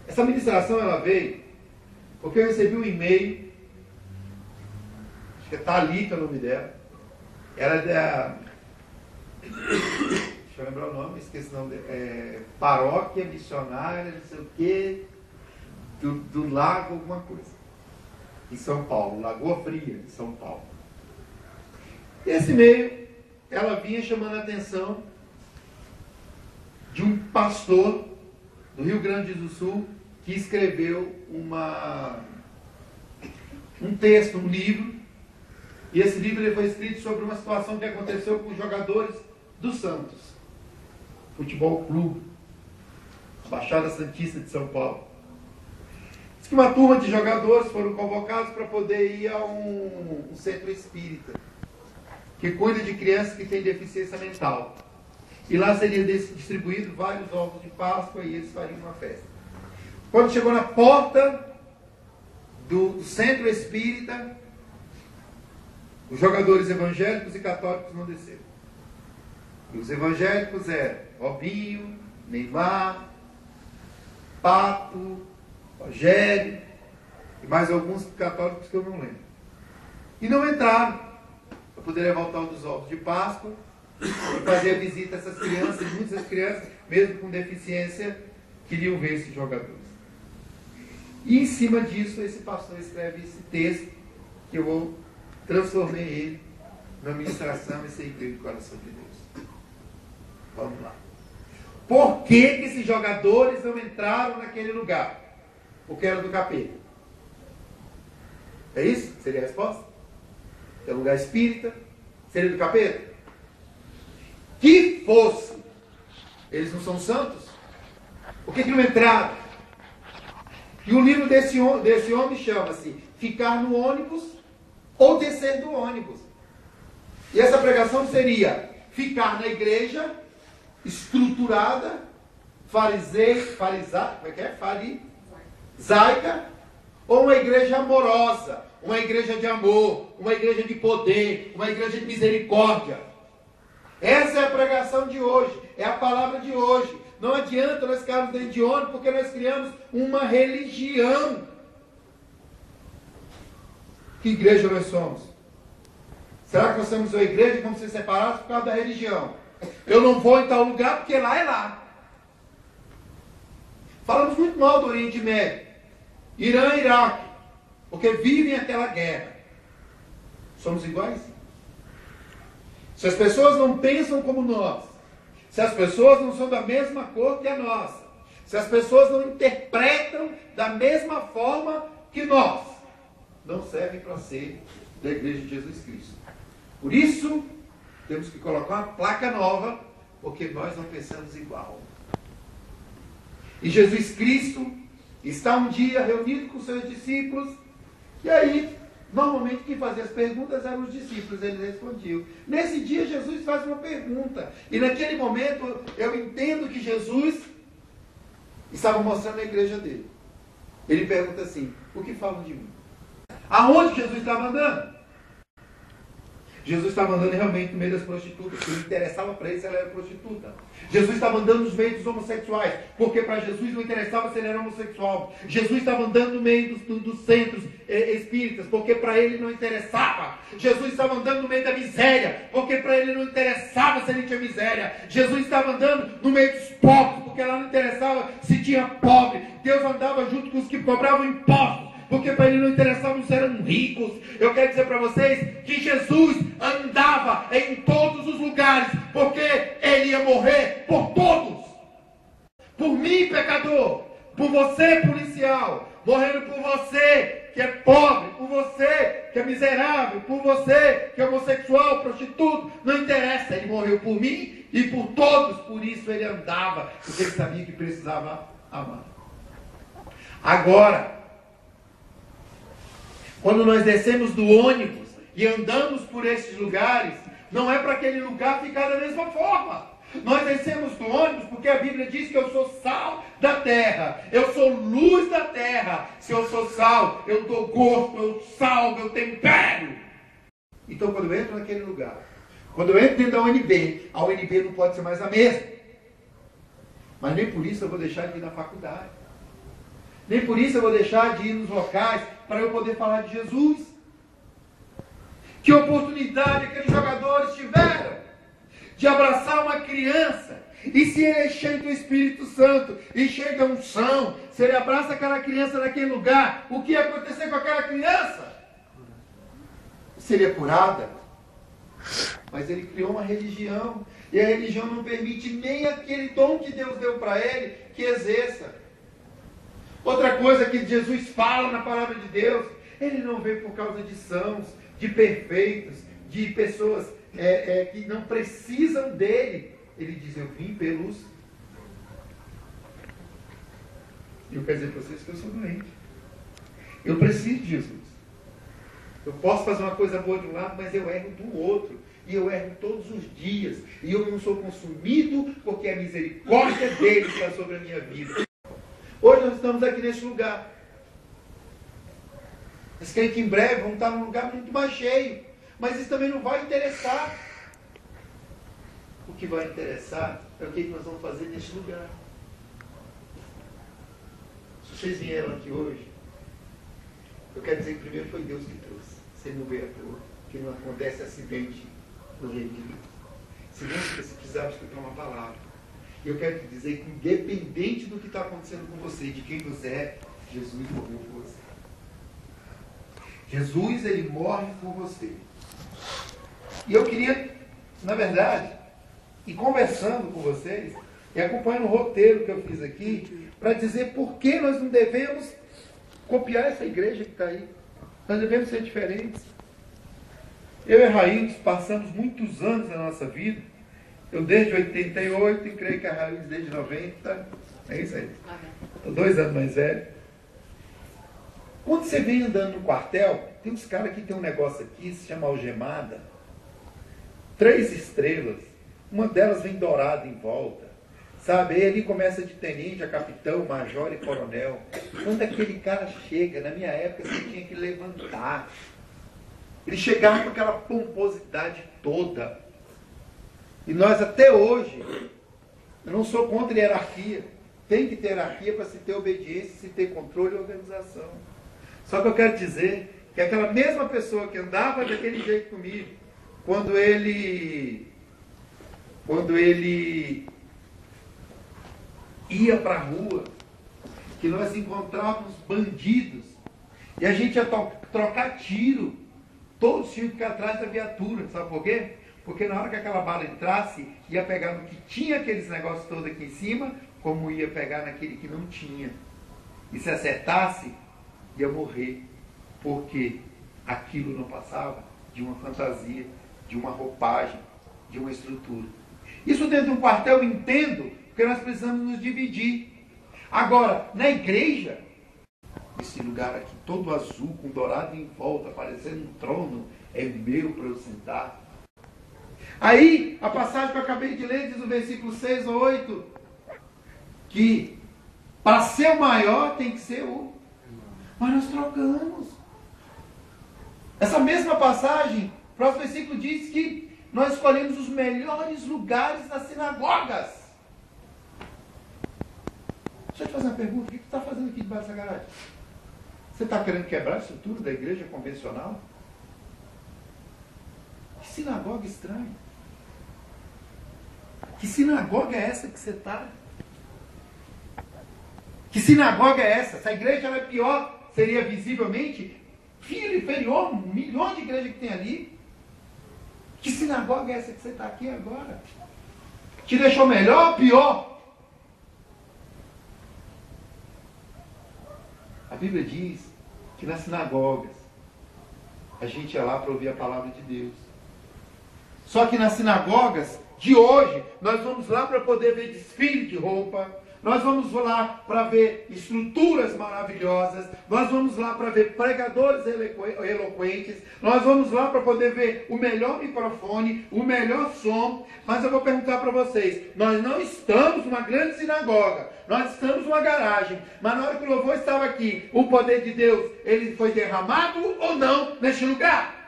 Essa ministração ela veio porque eu recebi um e-mail, acho que é Thalita o nome dela. Ela é da... Deixa eu lembrar o nome, esqueci o nome dela. Paróquia Missionária, não sei o quê, do Lago alguma coisa. Em São Paulo, Lagoa Fria, em São Paulo. E esse e-mail, ela vinha chamando a atenção de um pastor do Rio Grande do Sul que escreveu um texto, um livro, e esse livro ele foi escrito sobre uma situação que aconteceu com os jogadores do Santos Futebol Clube, Baixada Santista de São Paulo. Diz que uma turma de jogadores foram convocados para poder ir a um centro espírita que cuida de crianças que têm deficiência mental. E lá seria distribuído vários ovos de Páscoa e eles fariam uma festa. Quando chegou na porta do centro espírita, os jogadores evangélicos e católicos não desceram. E os evangélicos eram Robinho, Neymar, Pato, Rogério e mais alguns católicos que eu não lembro. E não entraram para poder levar o tal dos ovos de Páscoa e fazer a visita a essas crianças. E muitas crianças, mesmo com deficiência, queriam ver esses jogadores. E em cima disso, esse pastor escreve esse texto que eu vou transformar ele na ministração e ser igreja do coração de Deus. Vamos lá. Por que esses jogadores não entraram naquele lugar? Porque era do capeta. É isso? Seria a resposta? É um lugar espírita? Seria do capeta? Que fosse. Eles não são santos? Por que não entraram? E o livro desse homem chama-se Ficar no ônibus ou Descer do ônibus. E essa pregação seria ficar na igreja estruturada, farisaica, ou uma igreja amorosa, uma igreja de amor, uma igreja de poder, uma igreja de misericórdia. Essa é a pregação de hoje, é a palavra de hoje. Não adianta nós ficarmos dentro de ônibus porque nós criamos uma religião. Que igreja nós somos? Será que nós somos uma igreja que vamos ser separados por causa da religião? Eu não vou em tal lugar porque lá é lá. Falamos muito mal do Oriente Médio, Irã e Iraque, porque vivem aquela guerra. Somos iguais? Se as pessoas não pensam como nós, se as pessoas não são da mesma cor que a nossa, se as pessoas não interpretam da mesma forma que nós, não servem para ser da igreja de Jesus Cristo. Por isso, temos que colocar uma placa nova, porque nós não pensamos igual. E Jesus Cristo está um dia reunido com seus discípulos, e aí, normalmente quem fazia as perguntas eram os discípulos, eles respondiam. Nesse dia Jesus faz uma pergunta, e naquele momento eu entendo que Jesus estava mostrando a igreja dele. Ele pergunta assim: o que falam de mim? Aonde Jesus estava andando? Jesus estava andando realmente no meio das prostitutas, porque não interessava para ele se ela era prostituta. Jesus estava andando nos meios dos homossexuais, porque para Jesus não interessava se ele era homossexual. Jesus estava andando no meio dos centros espíritas, porque para ele não interessava. Jesus estava andando no meio da miséria, porque para ele não interessava se ele tinha miséria. Jesus estava andando no meio dos pobres, porque lá não interessava se tinha pobre. Deus andava junto com os que cobravam impostos, porque para ele não interessava se eram ricos. Eu quero dizer para vocês que Jesus andava em todos os lugares, porque ele ia morrer por todos. Por mim, pecador, por você, policial, morrendo por você que é pobre, por você que é miserável, por você que é homossexual, prostituto, não interessa, ele morreu por mim e por todos. Por isso ele andava, porque ele sabia que precisava amar. Agora, quando nós descemos do ônibus e andamos por esses lugares, não é para aquele lugar ficar da mesma forma. Nós descemos do ônibus porque a Bíblia diz que eu sou sal da terra, eu sou luz da terra. Se eu sou sal, eu dou gosto, eu salgo, eu tempero. Então quando eu entro naquele lugar, quando eu entro dentro da UNB, a UNB não pode ser mais a mesma. Mas nem por isso eu vou deixar de ir na faculdade. Nem por isso eu vou deixar de ir nos locais para eu poder falar de Jesus. Que oportunidade aqueles jogadores tiveram de abraçar uma criança. E se ele é cheio do Espírito Santo e cheio da unção, se ele abraça aquela criança naquele lugar, o que ia acontecer com aquela criança? Seria curada. Mas ele criou uma religião. E a religião não permite nem aquele dom que Deus deu para ele que exerça. Outra coisa que Jesus fala na palavra de Deus, ele não veio por causa de sãos, de perfeitos, de pessoas que não precisam dele. Ele diz, eu vim pelos... Eu quero dizer para vocês que eu sou doente. Eu preciso de Jesus. Eu posso fazer uma coisa boa de um lado, mas eu erro do outro. E eu erro todos os dias. E eu não sou consumido porque a misericórdia dele está sobre a minha vida. Hoje nós estamos aqui nesse lugar. Mas creio que em breve vamos estar num lugar muito mais cheio. Mas isso também não vai interessar. O que vai interessar é o que nós vamos fazer nesse lugar. Se vocês vieram aqui hoje, eu quero dizer que primeiro foi Deus que trouxe. Você não veio à toa, que não acontece acidente no reino de Deus. Segundo, você precisava escutar uma palavra. E eu quero te dizer que independente do que está acontecendo com você, de quem você é, Jesus morreu por você. Jesus, ele morre por você. E eu queria, na verdade, ir conversando com vocês e acompanhando o roteiro que eu fiz aqui, para dizer por que nós não devemos copiar essa igreja que está aí. Nós devemos ser diferentes. Eu e a Raíldes passamos muitos anos na nossa vida. Eu desde 88 e creio que a Raíldes desde 90. É isso aí. Estou 2 anos mais velho. Quando você vem andando no quartel, tem uns caras que tem um negócio aqui, se chama algemada. 3 estrelas. Uma delas vem dourada em volta. Sabe? Aí ali começa de tenente a capitão, major e coronel. Quando aquele cara chega, na minha época você tinha que levantar. Ele chegava com aquela pomposidade toda. E nós até hoje, eu não sou contra a hierarquia. Tem que ter hierarquia para se ter obediência, se ter controle e organização. Só que eu quero dizer que aquela mesma pessoa que andava daquele jeito comigo, quando ele ia para a rua, que nós encontrávamos bandidos, e a gente ia trocar tiro, todos tinham que ficar atrás da viatura, sabe por quê? Porque na hora que aquela bala entrasse, ia pegar no que tinha aqueles negócios todos aqui em cima, como ia pegar naquele que não tinha. E se acertasse, ia morrer, porque aquilo não passava de uma fantasia, de uma roupagem, de uma estrutura. Isso dentro de um quartel eu entendo, porque nós precisamos nos dividir. Agora, na igreja, esse lugar aqui todo azul, com dourado em volta, parecendo um trono, é meu para eu sentar. Aí, a passagem que eu acabei de ler diz no versículo 6 ou 8, que para ser o maior tem que ser o... Mas nós trocamos. Essa mesma passagem, o próximo versículo diz que nós escolhemos os melhores lugares nas sinagogas. Deixa eu te fazer uma pergunta. O que você está fazendo aqui debaixo dessa garagem? Você está querendo quebrar a estrutura da igreja convencional? Que sinagoga estranha. Que sinagoga é essa que você está? Que sinagoga é essa? Se a igreja era pior, seria visivelmente filho inferior, milhões de igrejas que tem ali. Que sinagoga é essa que você está aqui agora? Te deixou melhor ou pior? A Bíblia diz que nas sinagogas a gente ia lá para ouvir a palavra de Deus. Só que nas sinagogas de hoje, nós vamos lá para poder ver desfile de roupa, nós vamos lá para ver estruturas maravilhosas, nós vamos lá para ver pregadores eloquentes, nós vamos lá para poder ver o melhor microfone, o melhor som. Mas eu vou perguntar para vocês, nós não estamos numa grande sinagoga, nós estamos numa garagem, mas na hora que o louvor estava aqui, o poder de Deus, ele foi derramado ou não neste lugar?